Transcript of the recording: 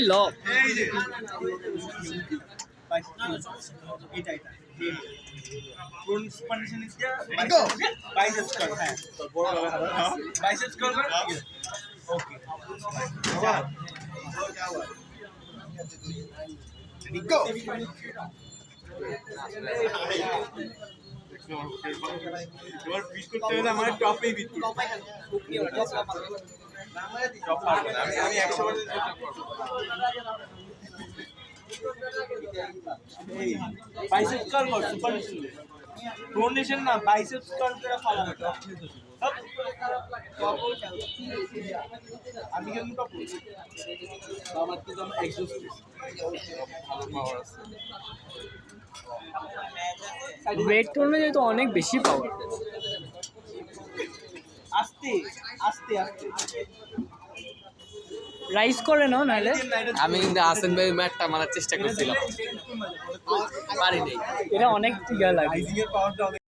Law Condition is biceps curl. Biceps curl. Okay. Go! এবার pitch করতে হলে আমার টপেই বিট করতে টপ পারবো না আমি 100% এই বাইসেপস কার্ল কর সুপার ডোনেশন না বাইসেপস কার্ল করে ফালা আমি কেন টপ আমার তো এক্সোস্ট ভালো পাওয়ার আছে ওয়েট করলে যেহেতু অনেক বেশি পাওয়ার আস্তে আস্তে আস্তে রাইস করে নাও নাহলে আমি কিন্তু আসেন ভাই ম্যাটটা মারার চেষ্টা করছিলাম পারি নাই এটা অনেক ইয়া লাগে রাইজিং এর পাওয়ারটা অনেক